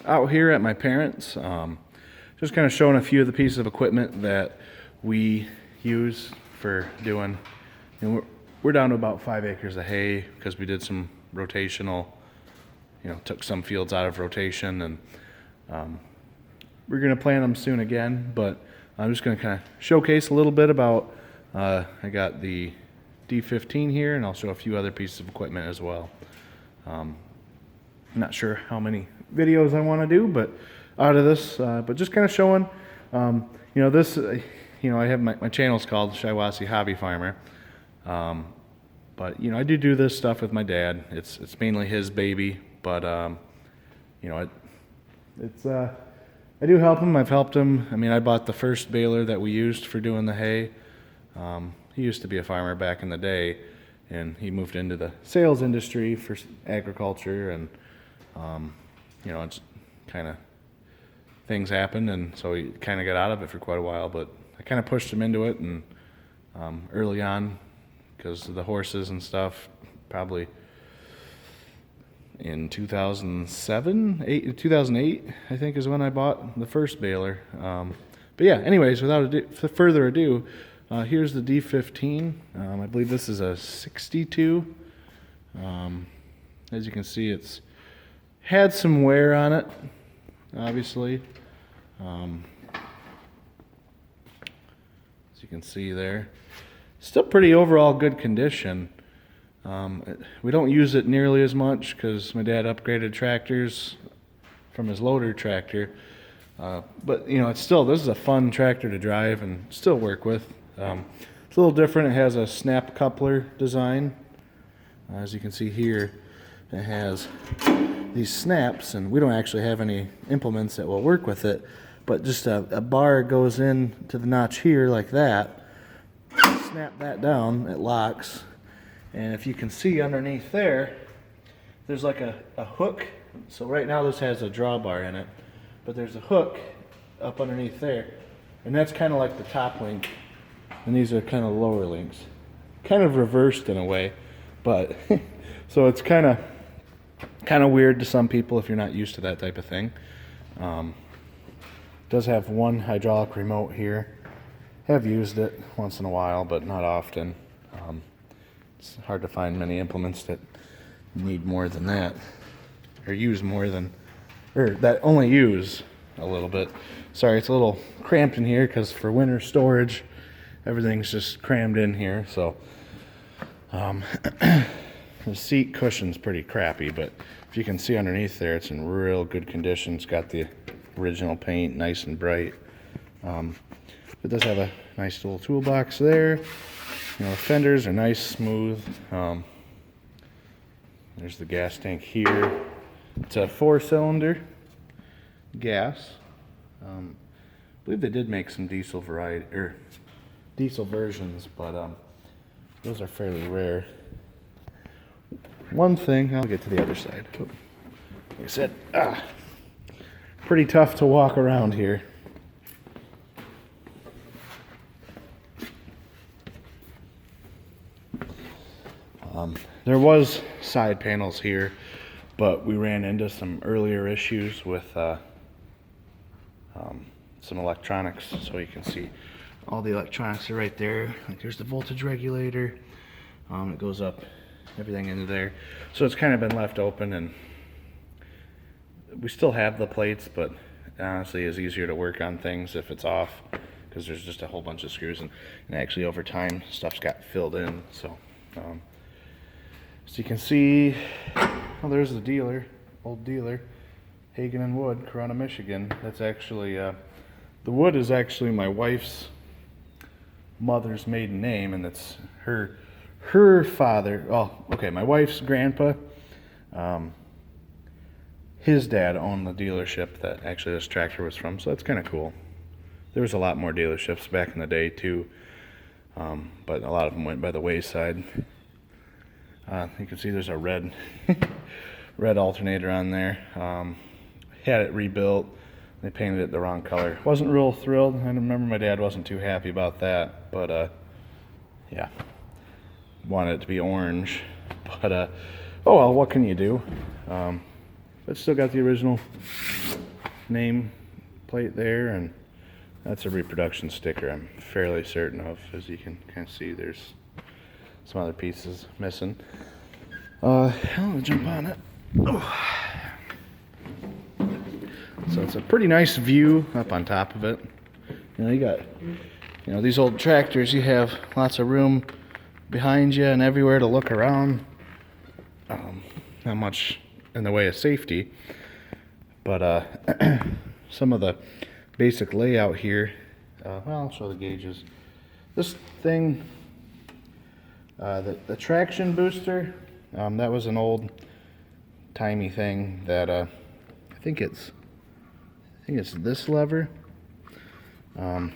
out here at my parents'. Just kind of showing a few of the pieces of equipment that we use for doing. We're down to about 5 acres of hay because we did some rotational, took some fields out of rotation, and we're going to plant them soon again. But I'm just going to kind of showcase a little bit about, I got the D15 here, and I'll show a few other pieces of equipment as well. I'm not sure how many videos I want to do, but out of this, but just kind of showing, this, I have my channel's called Shiawassee Hobby Farmer, but I do this stuff with my dad. It's mainly his baby, but I do help him. I've helped him. I mean, I bought the first baler that we used for doing the hay. He used to be a farmer back in the day, and he moved into the sales industry for agriculture, and it's kind of things happened, and so he kind of got out of it for quite a while. But I kind of pushed him into it, and early on, because of the horses and stuff, probably in 2008, I think, is when I bought the first baler. But yeah, anyways, without further ado, here's the D15. I believe this is a 62. As you can see, it's had some wear on it, obviously. As you can see there, still pretty overall good condition. We don't use it nearly as much because my dad upgraded tractors from his loader tractor. But it's still, this is a fun tractor to drive and still work with. It's a little different. It has a snap coupler design. As you can see here, it has these snaps, and we don't actually have any implements that will work with it, but just a bar goes in to the notch here like that. Snap that down, it locks, and if you can see underneath there's like a hook. So right now this has a drawbar in it, but there's a hook up underneath there, and that's kind of like the top link, and these are kind of lower links, kind of reversed in a way, but so it's kind of weird to some people if you're not used to that type of thing. Does have one hydraulic remote here. Have used it once in a while, but not often. It's hard to find many implements that need more than that, or use more than, or that only use a little bit. Sorry, it's a little cramped in here because for winter storage, everything's just crammed in here. So the seat cushion's pretty crappy, but if you can see underneath there, it's in real good condition. It's got the original paint, nice and bright. It does have a nice little toolbox there. The fenders are nice, smooth. There's the gas tank here. It's a 4-cylinder gas. I believe they did make some diesel versions, but those are fairly rare. One thing, I'll get to the other side. Like I said, pretty tough to walk around here. There was side panels here, but we ran into some earlier issues with some electronics. So you can see all the electronics are right there. Like there's the voltage regulator. It goes up, everything into there. So it's kind of been left open, and we still have the plates, but honestly it's easier to work on things if it's off because there's just a whole bunch of screws, and actually over time stuff's got filled in. So so you can see, there's the dealer, old dealer, Hagen and Wood, Corona, Michigan. That's actually, the Wood is actually my wife's mother's maiden name, and it's her father. Oh, okay, my wife's grandpa, his dad owned the dealership that actually this tractor was from, so that's kind of cool. There was a lot more dealerships back in the day too, but a lot of them went by the wayside. You can see there's a red alternator on there. Had it rebuilt. They painted it the wrong color. Wasn't real thrilled. I remember my dad wasn't too happy about that, but yeah, wanted it to be orange. But oh well, what can you do? but still got the original name plate there, and that's a reproduction sticker I'm fairly certain of. As you can kind of see, there's some other pieces missing. I'm gonna jump on it. Oh. So it's a pretty nice view up on top of it. You know, you got, you know, these old tractors, you have lots of room behind you and everywhere to look around. Not much in the way of safety, but some of the basic layout here, well, I'll show the gauges. This thing, the traction booster, that was an old timey thing that I think it's this lever, and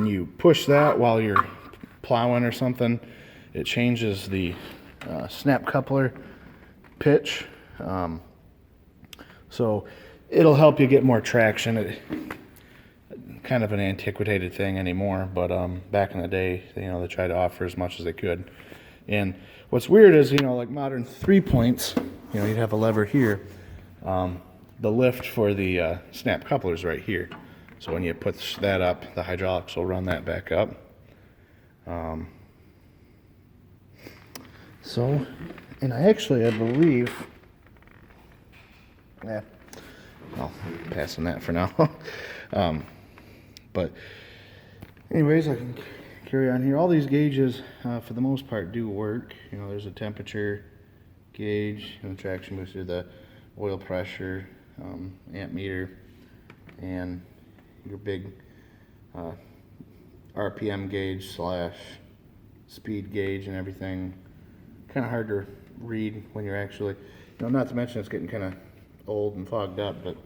you push that while you're plowing or something. It changes the snap coupler pitch, so it'll help you get more traction. Kind of an antiquated thing anymore, but back in the day, you know, they tried to offer as much as they could. And what's weird is, you know, like modern 3-points, you know, you'd have a lever here. The lift for the snap coupler is right here. So when you put that up, the hydraulics will run that back up. And I believe, yeah, well, passing that for now. But anyways, I can carry on here. All these gauges, for the most part, do work. You know, there's a temperature gauge, and the traction booster, the oil pressure, amp meter, and your big RPM gauge / speed gauge and everything. Kind of hard to read when you're actually, you know, not to mention it's getting kind of old and fogged up, but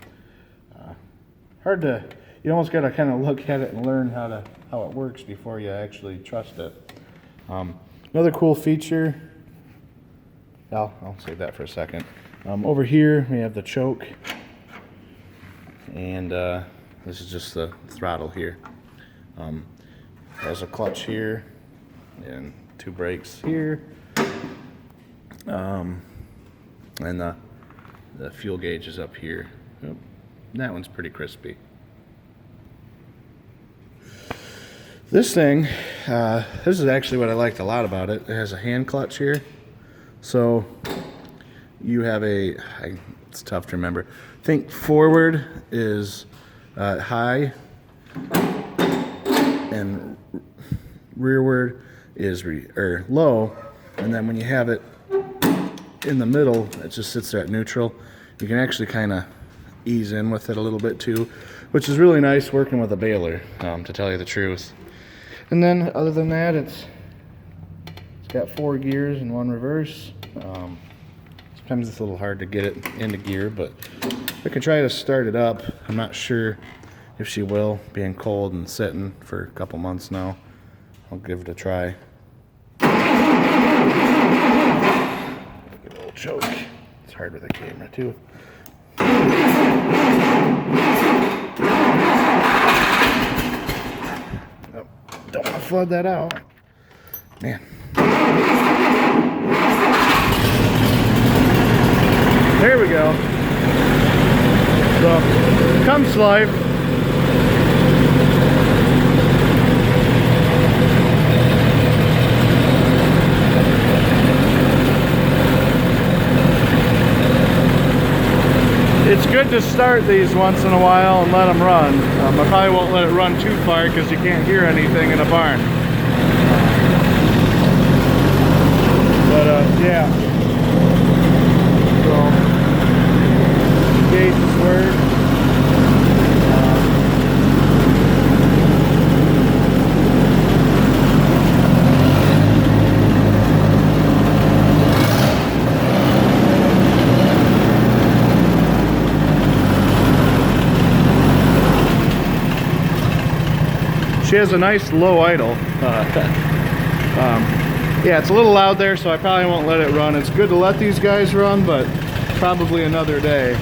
hard to, you almost got to kind of look at it and learn how it works before you actually trust it. Another cool feature, I'll save that for a second. Over here we have the choke, and this is just the throttle here. Has a clutch here and 2 brakes here, and the fuel gauge is up here. Oh, that one's pretty crispy. This thing, this is actually what I liked a lot about it. It has a hand clutch here, so you have it's tough to remember. Think forward is high, and rearward is low, and then when you have it in the middle, it just sits there at neutral. You can actually kind of ease in with it a little bit too, which is really nice working with a baler, to tell you the truth. And then other than that, it's got 4 gears and 1 reverse. Sometimes it's a little hard to get it into gear, but I can try to start it up. I'm not sure if she will, being cold and sitting for a couple months now. I'll give it a try. Good old choke. It's hard with a camera too. Oh, don't want to flood that out. Man. There we go. So, comes life. It's good to start these once in a while and let them run. I probably won't let it run too far because you can't hear anything in a barn. But yeah. So, gauges work. She has a nice low idle. Yeah, it's a little loud there, so I probably won't let it run. It's good to let these guys run, but probably another day.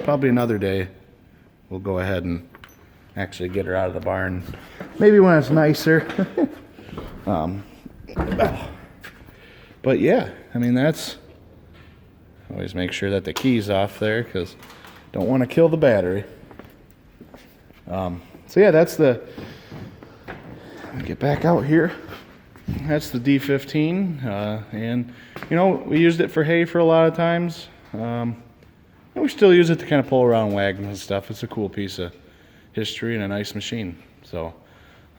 Probably another day we'll go ahead and actually get her out of the barn. Maybe when it's nicer. But yeah, I mean, that's Always make sure that the key's off there because don't want to kill the battery. So yeah, that's the, get back out here. That's the D15, and you know, we used it for hay for a lot of times. And we still use it to kind of pull around wagons and stuff. It's a cool piece of history and a nice machine. So,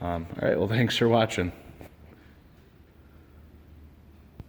all right, well, thanks for watching.